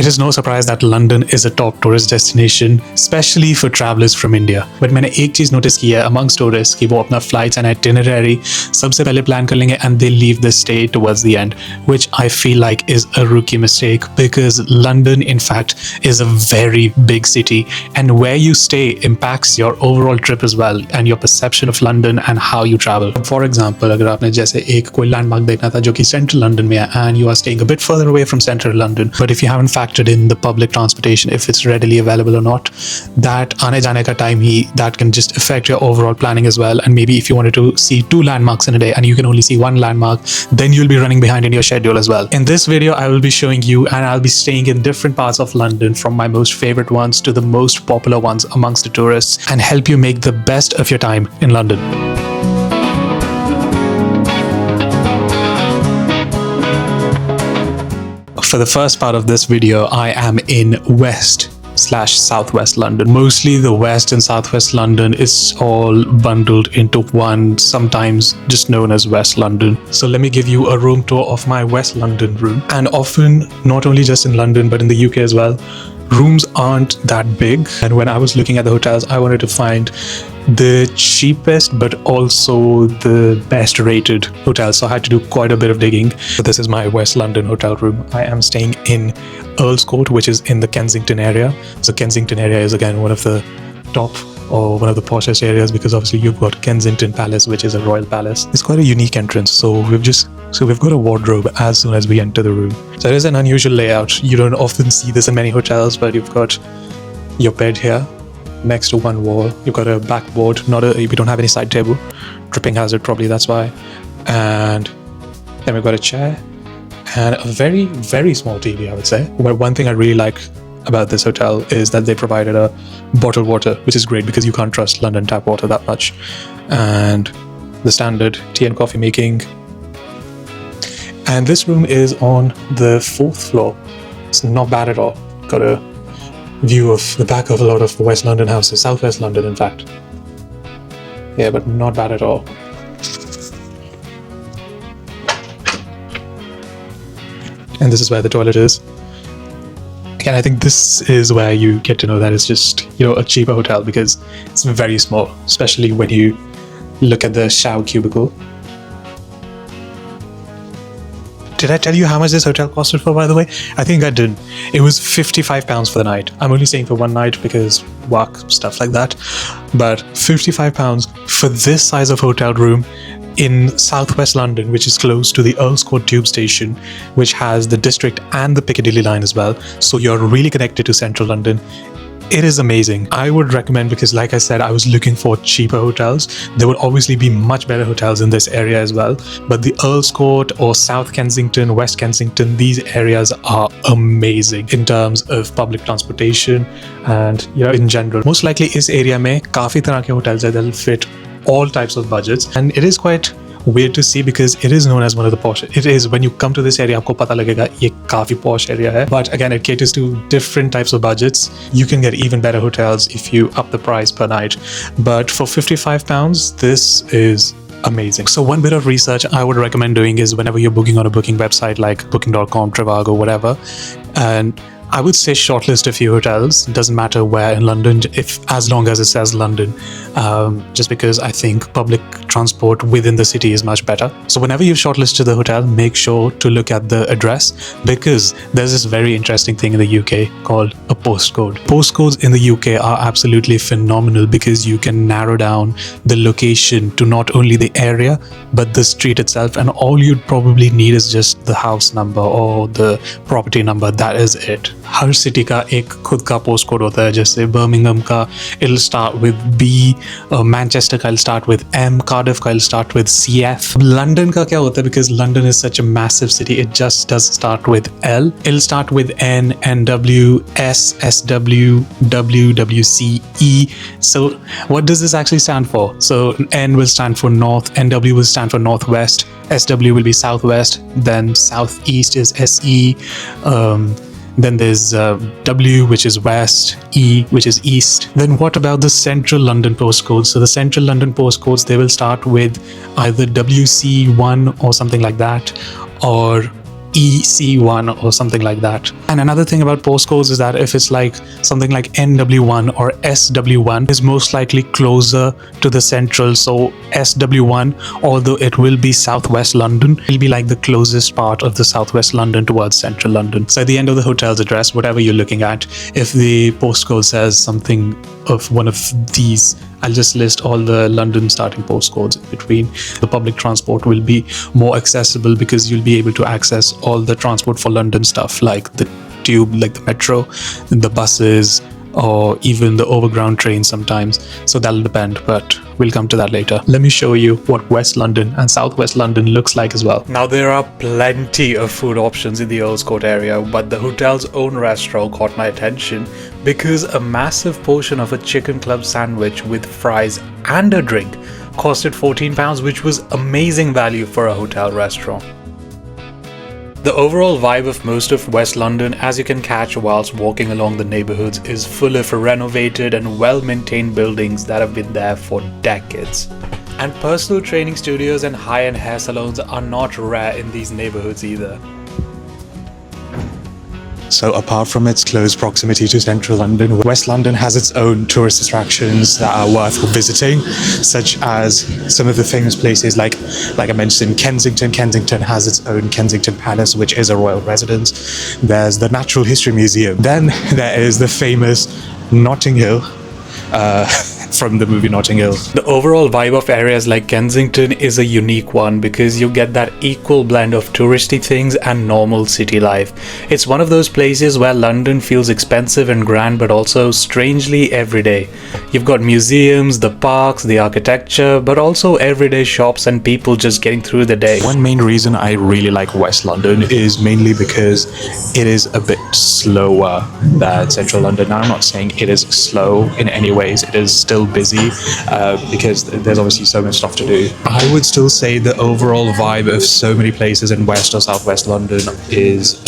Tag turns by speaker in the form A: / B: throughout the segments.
A: It is no surprise that London is a top tourist destination, especially for travelers from India. But मैंने एक चीज notice की है amongst tourists कि वो अपना flights and itinerary सबसे पहले plan कर लेंगे and they leave the stay towards the end, which I feel like is a rookie mistake because London, in fact, is a very big city and where you stay impacts your overall trip as well and your perception of London and how you travel. For example, अगर आपने जैसे एक कोई landmark देखना था जो कि central London में है and you are staying a bit further away from central London, but if you haven't factored in the public transportation, if it's readily available or not, that आने जाने का time he that can just affect your overall planning as well. And maybe if you wanted to see 2 landmarks in a day and you can only see 1 landmark, then you'll be running behind in your schedule as well. In this video, I will be showing you and I'll be staying in different parts of London from my most favorite ones to the most popular ones amongst the tourists and help you make the best of your time in London. For the first part of this video, I am in West/Southwest London. Mostly the West and Southwest London is all bundled into one, sometimes just known as West London. So let me give you a room tour of my West London room. And often, not only just in London, but in the UK as well, rooms aren't that big. And when I was looking at the hotels, I wanted to find the cheapest but also the best rated hotels, so I had to do quite a bit of digging. So this is my West London hotel room. I am staying in Earl's Court, which is in the Kensington area. So Kensington area is again one of the top or one of the poshest areas because obviously you've got Kensington Palace, which is a royal palace. It's quite a unique entrance. So we've got a wardrobe as soon as we enter the room. So it is an unusual layout. You don't often see this in many hotels, but you've got your bed here next to one wall. You've got a backboard, we don't have any side table. Tripping hazard probably, that's why. And then we've got a chair and a very, very small TV, I would say. But one thing I really like about this hotel is that they provided a bottled water, which is great because you can't trust London tap water that much. And the standard tea and coffee making. And this room is on the 4th floor. It's not bad at all. Got a view of the back of a lot of West London houses, Southwest London in fact. Yeah, but not bad at all. And this is where the toilet is. Again, I think this is where you get to know that it's just, a cheaper hotel because it's very small, especially when you look at the shower cubicle. Did I tell you how much this hotel costed for, by the way? I think I did. It was £55 for the night. I'm only staying for one night because work, stuff like that. But £55 for this size of hotel room in Southwest London, which is close to the Earl's Court tube station, which has the District and the Piccadilly line as well. So you're really connected to central London. It is amazing. I would recommend because like I said, I was looking for cheaper hotels. There would obviously be much better hotels in this area as well. But the Earl's Court or South Kensington, West Kensington, these areas are amazing in terms of public transportation and in general. Most likely this area mein काफी तरह के hotels हैं that fit all types of budgets. And it is quite weird to see because it is known as one of the posh. It is, when you come to this area, आपको पता लगेगा ये काफी posh area है. But again, it caters to different types of budgets. You can get even better hotels if you up the price per night. But for £55, this is amazing. So one bit of research I would recommend doing is whenever you're booking on a booking website like booking.com, Trivago, whatever, and I would say shortlist a few hotels. It doesn't matter where in London, as long as it says London, just because I think public transport within the city is much better. So whenever you've shortlisted the hotel, make sure to look at the address because there's this very interesting thing in the UK called a postcode. Postcodes in the UK are absolutely phenomenal because you can narrow down the location to not only the area but the street itself, and all you'd probably need is just the house number or the property number. That is it. Her city का एक खुद का post code होता है. जैसे Birmingham का it'll start with B, Manchester का it'll start with M, Cardiff का it'll start with CF. London का क्या होता है because London is such a massive city, it just does start with L. It'll start with N, NW, S, SW, W, WC, E. So what does this actually stand for? So N will stand for north, NW will stand for northwest, SW will be southwest, then southeast is SE. Then there's W, which is west, E, which is east. Then what about the central London postcodes? So the central London postcodes, they will start with either WC1 or something like that, or EC1 or something like that. And another thing about postcodes is that if it's like something like NW1 or SW1 is most likely closer to the central. So SW1, although it will be southwest London, will be like the closest part of the southwest London towards central London. So at the end of the hotel's address, whatever you're looking at, if the postcode says something of one of these, I'll just list all the London starting postcodes in between. The public transport will be more accessible because you'll be able to access all the transport for London stuff like the tube, like the metro, the buses, or even the overground trains sometimes. So that'll depend, but we'll come to that later. Let me show you what West London and Southwest London looks like as well. Now there are plenty of food options in the Earls Court area, but the hotel's own restaurant caught my attention because a massive portion of a chicken club sandwich with fries and a drink costed £14, which was amazing value for a hotel restaurant. The overall vibe of most of West London, as you can catch whilst walking along the neighbourhoods, is full of renovated and well-maintained buildings that have been there for decades. And personal training studios and high-end hair salons are not rare in these neighbourhoods either. So apart from its close proximity to central London, West London has its own tourist attractions that are worth visiting, such as some of the famous places like I mentioned, Kensington. Kensington has its own Kensington Palace, which is a royal residence. There's the Natural History Museum. Then there is the famous Notting Hill, from the movie Notting Hill. The overall vibe of areas like Kensington is a unique one because you get that equal blend of touristy things and normal city life. It's one of those places where London feels expensive and grand but also strangely everyday. You've got museums, the parks, the architecture, but also everyday shops and people just getting through the day. One main reason I really like West London is mainly because it is a bit slower than central London. Now I'm not saying it is slow in any ways, it is still busy because there's obviously so much stuff to do. I would still say the overall vibe of so many places in West or Southwest London is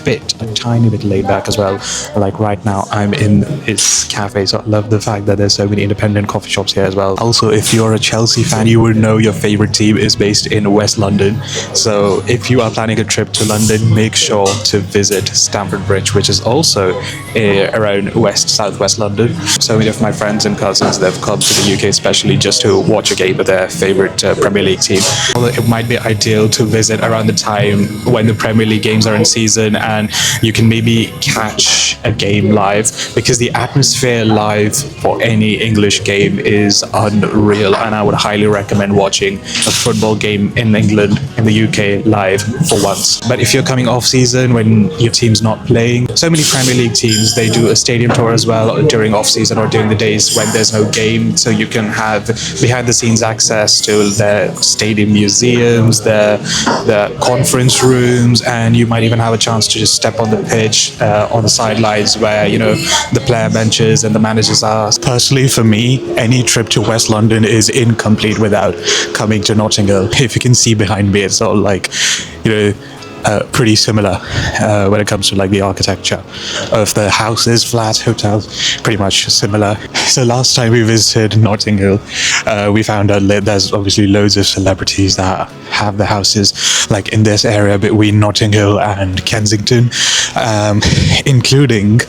A: a tiny bit laid back as well. Like right now I'm in this cafe, so I love the fact that there's so many independent coffee shops here as well. Also, if you're a Chelsea fan, you would know your favorite team is based in West London. So if you are planning a trip to London, make sure to visit Stamford Bridge, which is also around Southwest London. So many of my friends and cousins, they've come to the UK especially just to watch a game of their favorite Premier League team. Although it might be ideal to visit around the time when the Premier League games are in season and you can maybe catch a game live, because the atmosphere live for any English game is unreal, and I would highly recommend watching a football game in England, in the UK live for once. But if you're coming off season when your team's not playing, so many Premier League teams, they do a stadium tour as well during off season or during the days when there's no game, so you can have behind the scenes access to their stadium museums, their conference rooms, and you might even have a chance to just step on the pitch on the sidelines where, you know, the player benches and the managers are. Personally, for me, any trip to West London is incomplete without coming to Notting Hill. If you can see behind me, it's all like, you know, pretty similar when it comes to like the architecture of the houses, flats, hotels, pretty much similar. So last time we visited Notting Hill, we found out that there's obviously loads of celebrities that have the houses like in this area between Notting Hill and Kensington, including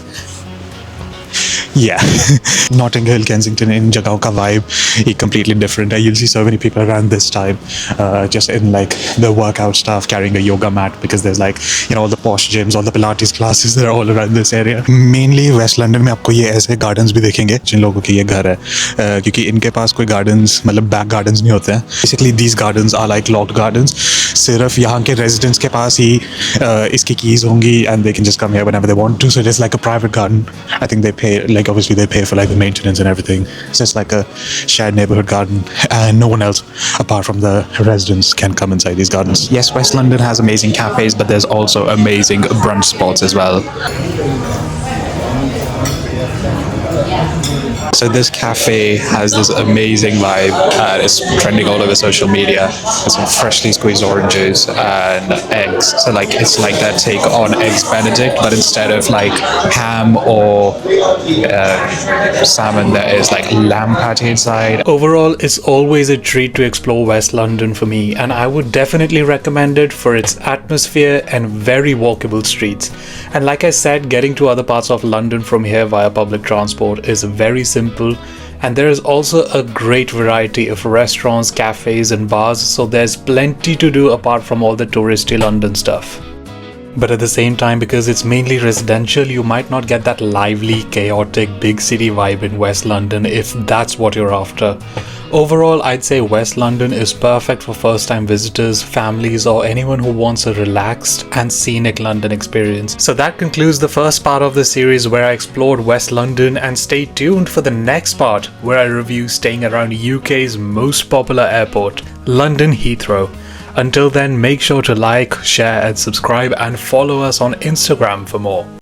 A: Notting Hill, Kensington in Jagao ka vibe is completely different. You'll see so many people around this time just in like the workout stuff, carrying a yoga mat, because there's like, you know, all the posh gyms, all the Pilates classes, they're all around this area. Mainly West London में आपको ये ऐसे gardens भी देखेंगे जिन लोगों के ये घर है, क्योंकि इनके पास कोई gardens मतलब back gardens नहीं होते हैं. Basically these gardens are like locked gardens. सिर्फ यहाँ के residents के पास ही इसकी keys होंगी and they can just come here whenever they want to. So it is like a private garden. I think they pay, like obviously they pay for like the maintenance and everything. It's just like a shared neighborhood garden, and no one else apart from the residents can come inside these gardens. Yes, West London has amazing cafes, but there's also amazing brunch spots as well.
B: So this cafe has this amazing vibe and it's trending all over social media. There's some freshly squeezed orange juice and eggs. So like it's like that take on eggs Benedict, but instead of like ham or salmon, there is like lamb patty inside.
A: Overall, it's always a treat to explore West London for me, and I would definitely recommend it for its atmosphere and very walkable streets. And like I said, getting to other parts of London from here via public transport is very simple, and there is also a great variety of restaurants, cafes and bars, so there's plenty to do apart from all the touristy London stuff. But at the same time, because it's mainly residential, you might not get that lively, chaotic, big city vibe in West London if that's what you're after. Overall, I'd say West London is perfect for first-time visitors, families, or anyone who wants a relaxed and scenic London experience. So that concludes the first part of the series where I explored West London, and stay tuned for the next part where I review staying around UK's most popular airport, London Heathrow. Until then, make sure to like, share and subscribe and follow us on Instagram for more.